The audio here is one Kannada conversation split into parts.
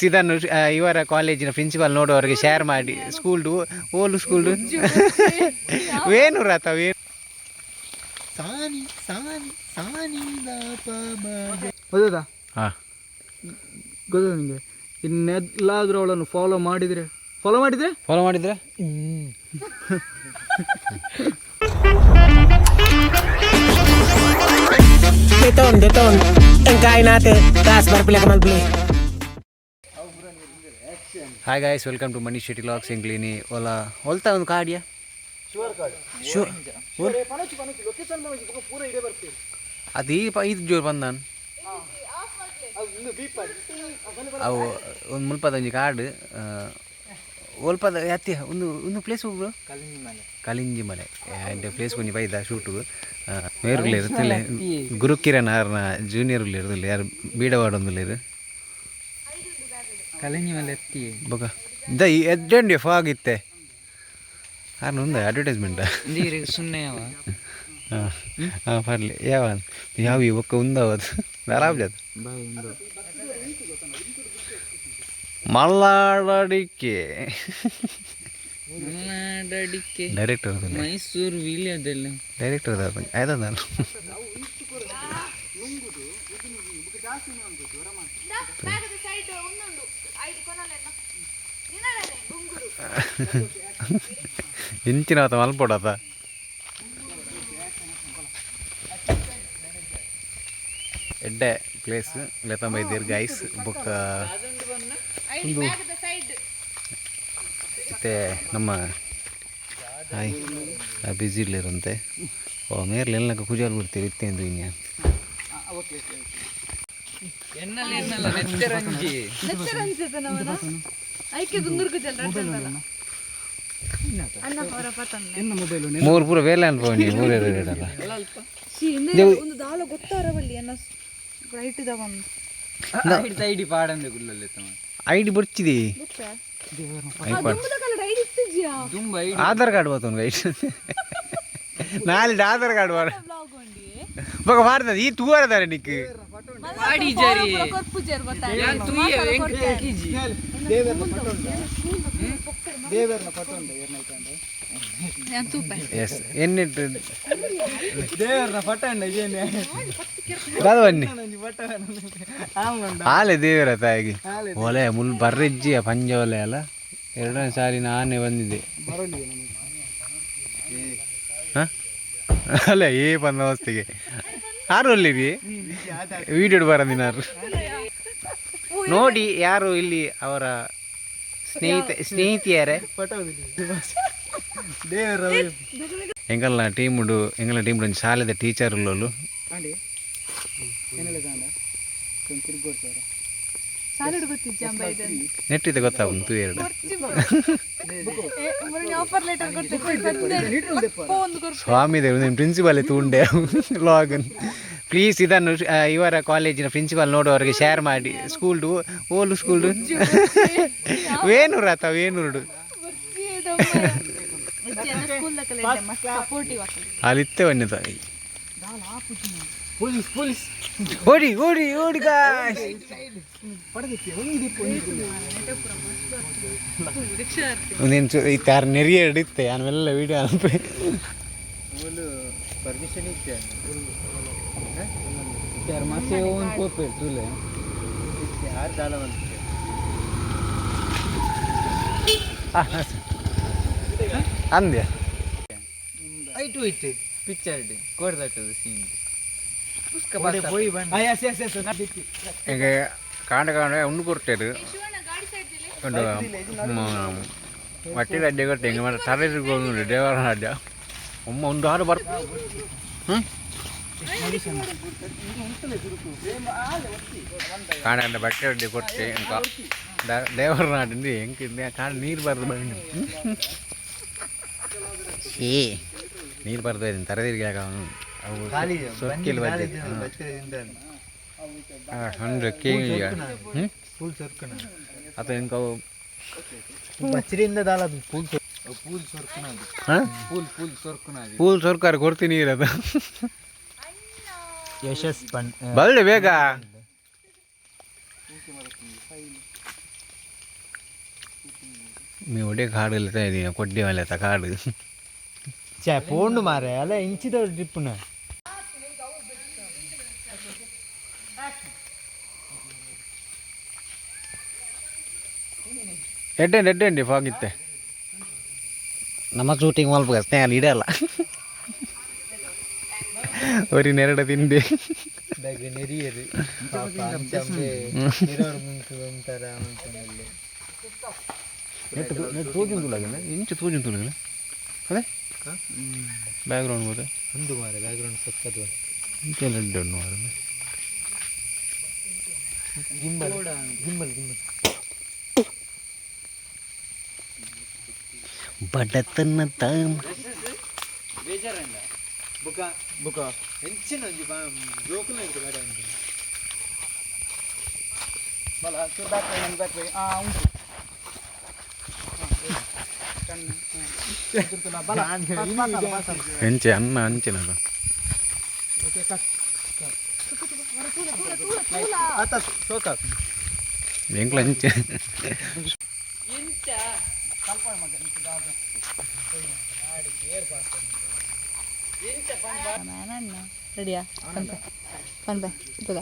ಇದನ್ನು ಇವರ ಕಾಲೇಜಿನ ಪ್ರಿನ್ಸಿಪಾಲ್ ನೋಡುವವರಿಗೆ ಶೇರ್ ಮಾಡಿ. ಸ್ಕೂಲ್ಡು ಓಲು ಸ್ಕೂಲ್ಡು ವೇಣೂರು ಅಥವಾ ಗೊತ್ತಾ? ಹಾಂ, ಗೊತ್ತಾ ನಿಮಗೆ? ಇನ್ನೆಲ್ಲಾದರೂ ಅವಳನ್ನು ಫಾಲೋ ಮಾಡಿದರೆ ಫಾಲೋ ಮಾಡಿದರೆ hi guys, welcome to Manish Shetty vlogs ಎಂಗ್ಲೀನಿ. ಹೊಲ್ತಾ ಒಂದು ಕಾಡಿಯಾ ಅದು ಇದು ಜೋರು ಬಂದಾನು ಅವು ಒಂದು ಮುಲ್ಪದ ಕಾಡು ಒಲ್ಪದ ಅತ್ಯ ಒಂದು ಪ್ಲೇಸ್ ಹೋಗ್ರು ಕಲಿಂಜಿ ಮಲೆ എൻ്റെ ಪ್ಲೇಸ್ ಕೊಂಚ ಬೈದ ಶೂಟು ಮೇರುಗಳು ಇರುತ್ತಿಲ್ಲ. ಗುರುಕಿರಣ್ ಅವ್ರನ್ನ ಜೂನಿಯರ್ಗಳು ಇರೋದಿಲ್ಲ, ಯಾರು ಬೀಡವಾಡೊಂದಿಲ್ಲ ಕಲಿಂಜಿ ಮಲೆ ಎತ್ತಿ ಬೊಕ ದ ಎಡ್ಡೆಂಡಿ ಫಾಗಿತ್ತೆ ಯಾರು ఉందా అడ్వర్టైజ్మెంట్ ಸುಮ್ಮನೆ పర్లే యావి ఒక్క ఉందా ఖరాబ్ చేద్దాం ಮಲ್ಲಾಡಡಿಕೆ ಡೈರೆಕ್ಟರ್ ಮೈಸೂರು ವಿಲಿಯದಲ್ಲ ಡೈರೆಕ್ಟರ್ ಆಯ್ತಾ ನಾನು ಇಂಚಿನ ಮಲ್ಪೋಡತ ಎಡ್ಡೆ ಪ್ಲೇಸ್ ಲೆತಂಬೈದೀರ್ ಗೈಸ್ ಬೊಕ್ಕ ಒಂದು ಮತ್ತೆ ನಮ್ಮ ಹಾಯ್ ಬ್ಯುಸಿ ಇರ್ಲಿರಂತೆ ಮೇರ್ಲಿ ಎಲ್ಲನಕ್ಕ ಕುಜಾಲ್ ಬಿಡ್ತೀರಿ ಇತ್ತೇಂದು ಇನ್ಯಾ ಮೂರು ಪೂರ ವೇಲೆ ಅನ್ಪೋಣಿ ಮೂರೇ ರೇಡಲ್ಲ ಐಡಿ ಬರ್ಚಿದೆ ಆಧಾರ್ ಕಾರ್ಡ್ ಬರ್ತವನು ಗೈಡ್ ನಾಳೆ ಆಧಾರ್ ಕಾರ್ಡ್ ಮಾಡ ಬೊಕ ಮಾಡ್ತದೆ ಈ ತೂವರದಾರೆ ನಿಕ್ ಎಸ್ ಎನ್ನಿಟ್ಟು ಬನ್ನಿ ಹಾಲೆ ದೇವರ ತಾಯಿಗೆ ಒಲೆ ಮುಲ್ ಬರ್ರಿಜ್ಜಿಯ ಪಂಜ ಒಲೆ ಅಲ್ಲ. ಎರಡನೇ ಸಾರಿ ನಾನೇ ಬಂದಿದ್ದೆ ಅಲ್ಲ ಏ ಬಂದೋಸ್ತಿಗೆ ಯಾರು ಅಲ್ಲಿರಿ ವಿಡಿಯೋ ಬರಂದಿನಾರು ನೋಡಿ ಯಾರು ಇಲ್ಲಿ ಅವರ ಸ್ನೇಹಿತಿಯಾರೆ ಎಂಗಲ್ನ ಟೀಮ್ ಶಾಲೆದ ಟೀಚರ್ ಉಳ್ಳೋಳು ನೆಟ್ಟಿದೆ ಗೊತ್ತಾಗುಂಟು ಎರಡು ಸ್ವಾಮಿ ದೇವ್ ಪ್ರಿನ್ಸಿಪಾಲ್ ತೂಂಡೆ ಲಾಗನ್ ಪ್ಲೀಸ್ ಇದನ್ನು ಇವರ ಕಾಲೇಜಿನ ಪ್ರಿನ್ಸಿಪಾಲ್ ನೋಡುವವರಿಗೆ ಶೇರ್ ಮಾಡಿ. ಸ್ಕೂಲ್ಡು ಓಲು ಸ್ಕೂಲ್ಡು ವೇಣೂರು ಅಥವಾ ವೇಣೂರು ಅಲ್ಲಿತ್ತೆ ಒನ್ನೆ ಓಡಿ ಓಡಿ ಓಡಿ ಒಂದೇನು ಈ ತಾರ ನೆರಿಯ ಹಿಡಿತ್ತೆ ಆಮೇಲೆ ವಿಡಿಯೋ ಅನ್ಪೆ ಪರ್ಮಿಷನ್ ಇತ್ತೆ ಅಂದ್ಯಾ ಐಟು ಇಟ್ಟು ಪಿಕ್ಚರ್ ಕೊಡ್ದಟ್ಟದು ಸೀನ್ ಈಗ ಕಾಂಡ ಉಂಡು ಕೊಡ್ತೇರು ಒಂದು ಮಟ್ಟಿ ಅಡ್ಡೆ ಕೊಟ್ಟೆ ಹಿಂಗೆ ಮಾಡಿ ತಲೆಗೆ ದೇವರ ಅಡ್ಡ ಒಮ್ಮ ಒಂದು ಹಾಡು ಕಾಂಡ ಬಟ್ಟೆ ಅಡ್ಡೆ ಕೊಟ್ಟೆ ఇంకా ದೇವರ ನಾಡಿಂದು ಹೆಂಗೆ ಕಾಂಡ ನೀರು ಬರ್ದು ಬನ್ನಿ ನೀರು ಬರ್ದು ತರದಿರಿಗೆ ಅವನು ಅವು ಸೊಕ್ಕಿಲ್ ಬಜ್ಜೆ ಹಂಡ್ರೆ ಕೇಳಿ ಅಥವಾ ಹೆಂಗೆ ಅವು ಬಚ್ಚರಿಂದ ದಾಳದು ಪೂಲ್ ಸೊರ್ಕಾರ ಕೊಡ್ತೀನಿ ಇರೋದು ಯಶಸ್ ಬಲ್ಲೆ ಬೇಗ మీ ఒడే కాడు వెళ్తాయి కొద్ది వాళ్ళ కాడు పోండు మారే అలా ఇంచితో ట్రిప్పున ಎಡ್ಡಂಡಿ ಹೋಗಿತ್ತೆ ನಮ್ಮ ಶೂಟಿಂಗ್ ಮಲ್ಪ ಸ್ನೇಹ ಇಡಲ್ಲ ഒരു നേരടെ തിണ്ടി ನೆರಿಯರು ತೂಜಿನ ತುಳಗಲ್ಲ ಇಂಚು ತೂಜಿನ ತುಳಗಲ್ಲ ಅದೇ ಬ್ಯಾಕ್ಗ್ರೌಂಡ್ ಬೋದ ಒಂದು ಮಾರೆ ಬ್ಯಾಕ್ಗ್ರೌಂಡ್ ಸಕ್ಕದು ಇಂಚೆಲ್ಲ ರೆಡ್ ಮಾರ ಗಿಂಬಲ್ ಗಿಂಬಲ್ ಗಿಂಬಲ್ ಬಡತನ ತಾಮ್ ಬೇಜಾರಂಡ ಬುಕ ಬುಕ ಹೆಂಚಿನ ಜೋಕುಲ ಇದು ಗಾಡಿ ಅಂತ ಬಲ ಬ್ಯಾಕ್ ವೇ ಉಂಟು ಹೆಂಚೆ ಅನ್ನ ಹಂಚಿನ ಎಂಕ್ಲ ಹಂಚೆ రెడీయా పంపే ఇప్పుడు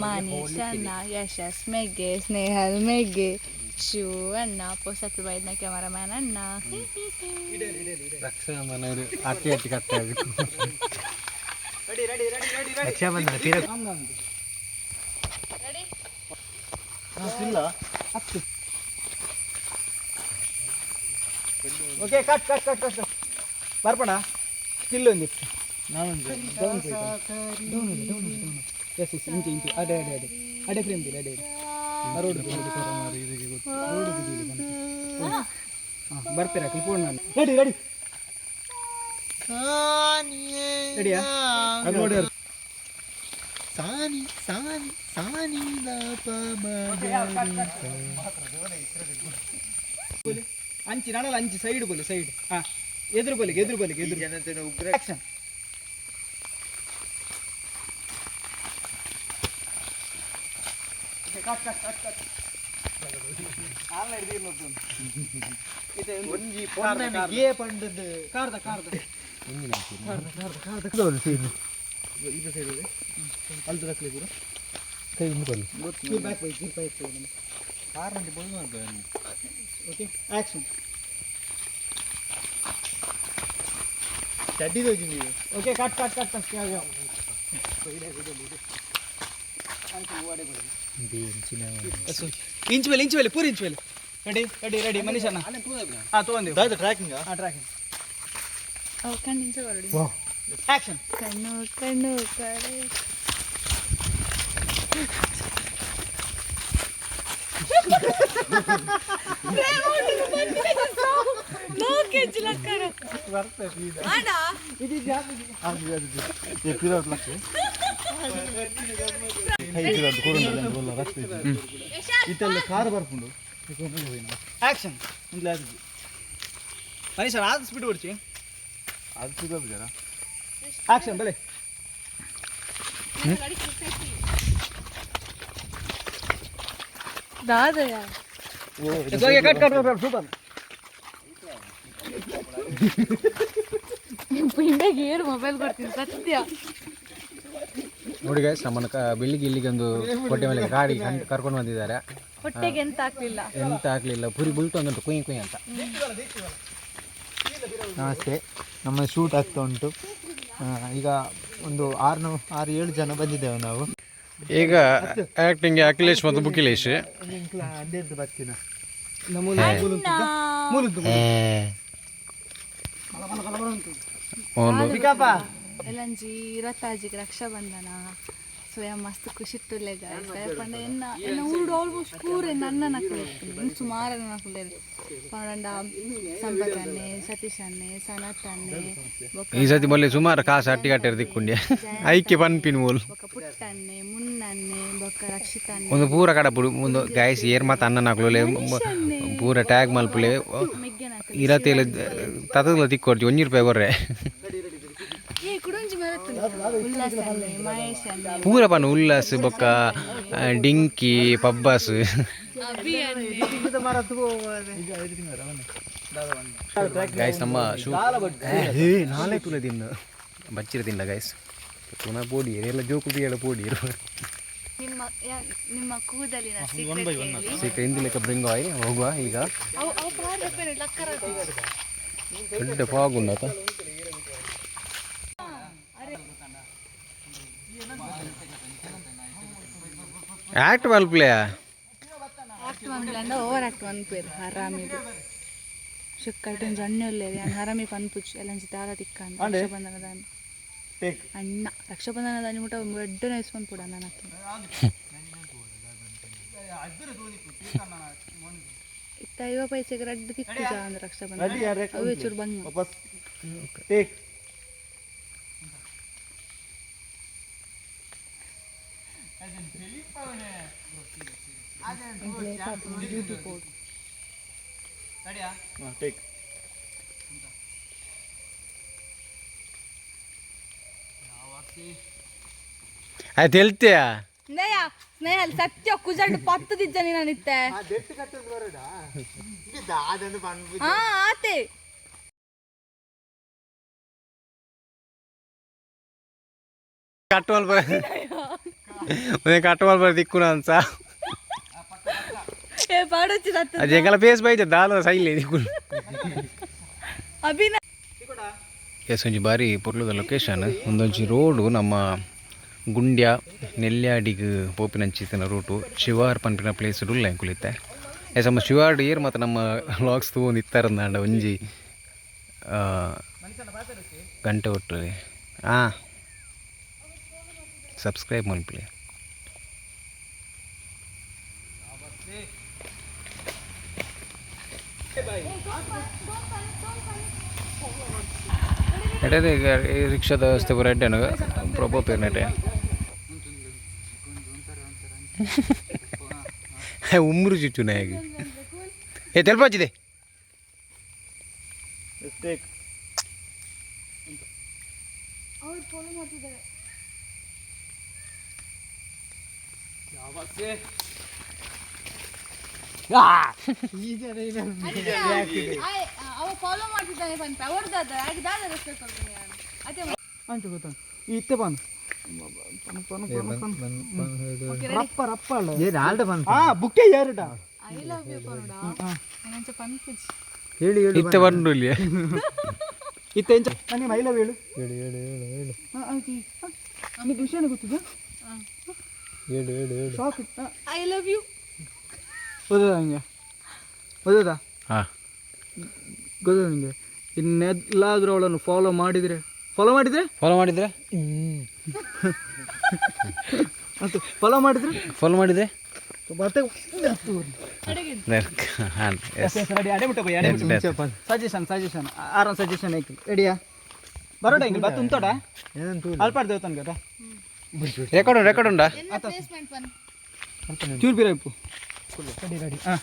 మనీష్ అన్న యశస్ మెగ్గే స్నేహల్ మెగ్గే ಶೂ ಅಣ್ಣ ಪೋಸ್ಟ್ ಬೈದ್ನ ಕ್ಯಾಮರಾಮ್ಯಾನ್ ಅಣ್ಣ ರಕ್ಷಾಬಂಧನ ಅಟ್ಟಿ ಅಟ್ಟಿ ಕಟ್ಟ ರಕ್ಷಾಬಂಧನ ತೀರ okay cut cut cut cut ಬರ್ಪಣ ಸ್ಟಿಲ್ ಒಂದು ಎಸ್ ಎಸ್ ಇಂಚು ಇಂಚು ಅಡೆ ಅಡೆ ಅಡೆ ಅಡೆ ಫ್ರೇಮ್ ದಿಲ್ಲ ಅಡೆ ರೋಡ್ ಬರ್ತೀರಾ ಕ್ಲಿಪೋಡ್ ನಾನು ರೆಡಿ ರೆಡಿ ರೆಡಿಯಾ ಅದು ನೋಡಿ ಸಾನಿ ಸಾನಿ ಸಾನಿ ಅಂಚಿ ನಾನಲ್ಲ ಅಂಚಿ ಸೈಡ್ ಬೋಲಿ ಸೈಡ್ ಹಾಂ ಎದುರು ಬಲಿಗೆ ಎದುರು ಬಲಿಗೆ ಎದುರು ಜನತೆ ಉಗ್ರ action cut cut cut cut online ಇದೆ ಒಂಜಿ ಪೊನ್ನನಿಗೆ ಪಂಡದ ಕಾರ್ದ ಕಾರ್ದ ಇದು ಸೈಡ್ ಇದೆ ಅಲ್ದು ರಕ್ಲಿ ಕೂಡ ಕೈ ಮುಗಲು ಬ್ಯಾಕ್ ಬೈ ಬೈಕ್ ಕಾರಲ್ಲಿ ಬೋಲ್ ಮಾಡ್ತಾರೆ ಓಕೆ ಆಕ್ಷನ್ ಚಡ್ಡಿ ದೋಜಿ okay cut cut cut cut inch ಮೇಲೆ ಪೂರ ಇಂಚ್ ಮೇಲೆ ರೆಡಿ ರೆಡಿ ರೆಡಿ ಮನೀಷಣ್ಣ ಹಾಂ ತೊಗೊಂಡಿವಿ ಟ್ರ್ಯಾಕಿಂಗ್ ಹಾಂ ಟ್ರ್ಯಾಕಿಂಗ್ ಕಣ್ಣಿಂಚ ಆಕ್ಷನ್ ಕಣ್ಣು ಕಣ್ಣು ಕಡೆ ಇತ್ತಲ್ಲ ಕಾರ್ ಬರ್ಕೊಂಡು ಆಕ್ಷನ್ ಮನೀಷ್ ಸರ್ ಆದ ಸ್ಪೀಡ್ ಹೊಡ್ಚಿ ಅದು ಸಿಗೋದು ಜರ ಆಕ್ಷನ್ ಬಲೆ ದಾದಯ ಕಟ್ ಕಟ್ ಕಟ್ ಸೂಪರ್ ಪಿಂಡೆಗೆ ಏನು ಮೊಬೈಲ್ ಕೊಡ್ತೀನಿ ಸತ್ಯ ನೋಡಿ ಗೈಸ್ ನಮ್ಮನ್ನ ಬೆಳಿಗ್ಗೆ ಇಲ್ಲಿಗೆ ಒಂದು ಕೋಟೆ ಮೇಲೆ ಗಾಡಿ ಕರ್ಕೊಂಡು ಬಂದಿದ್ದಾರೆ ಹೊಟ್ಟೆಗೆ ಎಂತ ಆಗ್ಲಿಲ್ಲ ಎಂತ ಆಗ್ಲಿಲ್ಲ ಪುರಿ ಬುಲ್ಟು ಅಂದಂಟು ಕುಯ್ ಕುಯ್ ಅಂತ ನಮಸ್ತೆ ನಮ್ಮ ಶೂಟ್ ಆಗ್ತಾ ಉಂಟು ಈಗ ಒಂದು 6-7 ಜನ ಬಂದಿದ್ದೇವೆ ನಾವು ಈಗ ಆಕ್ಟಿಂಗ್ ಅಖಿಲೇಶ್ ಮತ್ತು ಬುಕಿಲೇಶ್ ಅಡ್ಡೆದ್ದು ಬರ್ತೀನ ಎಲ್ಲಂಜಿ ರತ್ತಾಜಿಗೆ ರಕ್ಷಾಬಂಧನ ಸ್ವಯಂ ಮಸ್ತ್ ಖುಷಿ ಇಟ್ಟುಲೆ ಗಾಯ್ಸ್ ಪಂಡ ಎನ್ನ ಊರು ಆಲ್ಮೋಸ್ಟ್ ಪೂರೆ ನನ್ನ ನಕ್ಕಲು ಸುಮಾರು ನಕ್ಕಲೆ ಪಂಡ ಸಂಪತ್ ಅನ್ನೆ ಸತೀಶ್ ಅನ್ನೆ ಸನತ್ ಅನ್ನೆ ಈ ಸತಿ ಮೊನ್ನೆ ಸುಮಾರು ಕಾಸು ಅಟ್ಟಿ ಕಟ್ಟಿರ್ ದಿಕ್ಕೊಂಡೆ ಐಕ್ಯ ಪನ್ಪಿನ ಮೂಲ್ ಬೊಕ್ಕ ಪುಟ್ಟನ್ನೆ ಮುನ್ನನ್ನೆ ಬೊಕ್ಕ ರಕ್ಷಿತ್ ಅನ್ನೆ ಒಂದು ಪೂರ ಕಡಪುಡು ಒಂದು ಗಾಯಸ್ ಏರ್ ಮಾತು ಅನ್ನ ನಾಕ್ಲುಲೆ ಪೂರ ಟ್ಯಾಗ್ ಮಲ್ಪುಲೆ ಮೆಗ್ಗೆ ನಕ್ಕಲು ಇರತ್ತೇಲೆ ತತಲ ತಿಕ್ಕೊಡ್ತಿ ₹1 ಕೊರ್ರೆ ಏ ಕುಡಂಜಿ ಮರತ್ತು ಉಲ್ಲಾಸ್ ಅನ್ನೆ ಮಹೇಶ್ ಅನ್ನೆ ಪೂರ ಪನ್ ಉಲ್ಲಾಸ್ ಬೊಕ್ಕ ಡಿಂಕಿ ಪಬ್ಬಾಸ್ ಗೈಸ್ ನಮ್ಮ ಶೂ ನಾಳೆ ತುಲೆ ತಿನ್ನ ಬಚ್ಚಿರ ತಿನ್ನ ಗೈಸ್ ಪುನಃ ಪೋಡಿ ಎಲ್ಲ ಜೋಕು ಬಿಡ ಪೋಡಿ ನಿಮ್ಮ ಕೂದಲಿನ ಸೀಕ್ರೆಟ್ ಹಿಂದಿ ಲೆಕ್ಕ ಬ್ರಿಂಗ್ ಆಯ್ ಹೋಗುವ ಈಗ ದೊಡ್ಡ ಫಾಗ್ ಉಂಡಾತ ಆಕ್ಟ್ ಮಲ್ಪ್ಲೇ ಓವರ್ ಆಕ್ಟ್ ಪನ್ಪೇರು ಹರಾಮಿದು ಶುಕ್ಕೈಟನ್ ಜಣ್ಣೊಲ್ಲೇರಿ ನಾನು ಹರಾಮಿ ಪನ್ಪುಚ್ಚು ಎಲ್ಲಂಚಿ ದಾರ ತಿಕ್ಕ ರಕ್ಷಾಬಂಧನದಾನಿ ಅಣ್ಣ ರಕ್ಷಾಬಂಧನದಾನಿ ಮುಟ್ಟ ದೊಡ್ಡ ನೈಸ್ ಪನ್ಪುಡ ನನಕ್ಕೆ ಇತ್ತ 50 ಪೈಸೆಗೆ ರಡ್ಡು ತಿಕ್ಕು ಜಾ ಅಂದ್ರೆ ರಕ್ಷಾಬಂಧನ ಅವೇ ಚೂರು ಬಂಗ ಅದು ಹೇಳ್ತೀಯಾ ಸ್ನೇಹ ಸತ್ಯ ಕುಜಡ್ ಪತ್ತದಿದ್ದಾನೆ ನಾನಿತ್ತೆ ಹಾ ಆತೆ ಕಟ್ಟುವಲ್ ಕಟ್ಟುವಲ್ ಬರ ದಿಕ್ಕು ಅನ್ಸ ಅದು ಎಂಗಲ ಫೇಸ್ ಬೈಜ ದಾಲ ಸೈಲೆ ದಿಕ್ಕು ಅಭಿನಯ ಎಸ್ ಒಂಜಿ ಬಾರಿ ಪೊರ್ಲುದ ಲೊಕೇಶನ್ ಒಂದೊಂಜಿ ರೋಡು ನಮ್ಮ ಗುಂಡ್ಯ ನೆಲ್ಯಾಡಿಗ್ ಪೋಪಿನಂಚಿತ್ತಿನ ರೂಟು ಶಿವಾರ್ ಪನ್ಪಿನ ಪ್ಲೇಸ್ ಡುಲ್ಲ ಎಂಕುಲಿತ್ತೆ ಎಸ್ ನಮ್ಮ ಶಿವಾರ್ಡ್ ಏರ್ ಮತ್ತು ನಮ್ಮ ವ್ಲಾಗ್ಸ್ ತಗೊಂಡು ಇತ್ತಾರಂದಾಂಡ ಒಂಜಿ ಗಂಟೆ ಒಟ್ಟು ಹಾಂ ಸಬ್ಸ್ಕ್ರೈಬ್ ಮಲ್ಪಲಿ ಎಡೆ ರಿಕ್ಷಾದ ವ್ಯವಸ್ಥೆ ಬರೋ ಎಡ್ಡೆನು ಪ್ರೊಪೋ ಪೇರ್ ನೆಟೆ ಉಮ್ರು ಚುಚ್ಚು ನಾಯಗಿ ತೆಲ್ಪಾಚಿದೆ ಅವ ಫಾಲೋ ಮಾಡ್ತಿದ್ದಾನೆ ಪನ್ಪ ಅವ್ರದ್ದಾದ ಅಂತ ಗೊತ್ತ ಇತ್ತೆ ಪನ್ ರಪ್ಪ ರಪ್ಪ ಅಲ್ಲ ಬುಕ್ಕೆ ಯಾರುಟ ಐ ಲವ್ ಯು ಪನೋಡ ನನಂಚ ಪನ್ಪುಜಿ ಹೇಳಿ ಹೇಳಿ ಇತ್ತೆ ಬಂದು ಇಲ್ಲಿ ಇತ್ತೆ ಎಂಚ ನನಗೆ ಐ ಲವ್ ಹೇಳು ಹೇಳಿ ಹೇಳಿ ಹೇಳಿ ಹೇಳಿ ನಿಮಗೆ ವಿಷಯನೇ ಗೊತ್ತಿದೆ ಹೇಳು ಹೇಳು ಹೇಳು ಶಾಕ್ ಐ ಲವ್ ಯು ಓದೋದಾ ಹಂಗೆ ಓದೋದಾ ಹಾಂ ಗೊತ್ತಾ ನಿಮಗೆ ಇನ್ನೆಲ್ಲಾದರೂ ಅವಳನ್ನು ಫಾಲೋ ಮಾಡಿದರೆ ಫಾಲೋ ಮಾಡಿದರೆ ಅಂತ ಫಾಲೋ ಮಾಡಿದರೆ ಮತ್ತೆ ಸಜೆಷನ್ ಆರಾಮ್ ಸಜೆಷನ್ ಐತಿ ಎಡಿಯಾ ಬರೋಡ ಹಿಂಗೆ ಬತ್ತು ಉಂಟೋಡ ಅಲ್ಪಾಡ್ ದೇವತನ್ ಗಟ ರೆಕಾರ್ಡ್ ಉಂಟಾ ಪ್ಲೇಸ್ಮೆಂಟ್ ಪನ್ ಚೂರು ಬಿರೈಪು ರೆಡಿ ಹಾಂ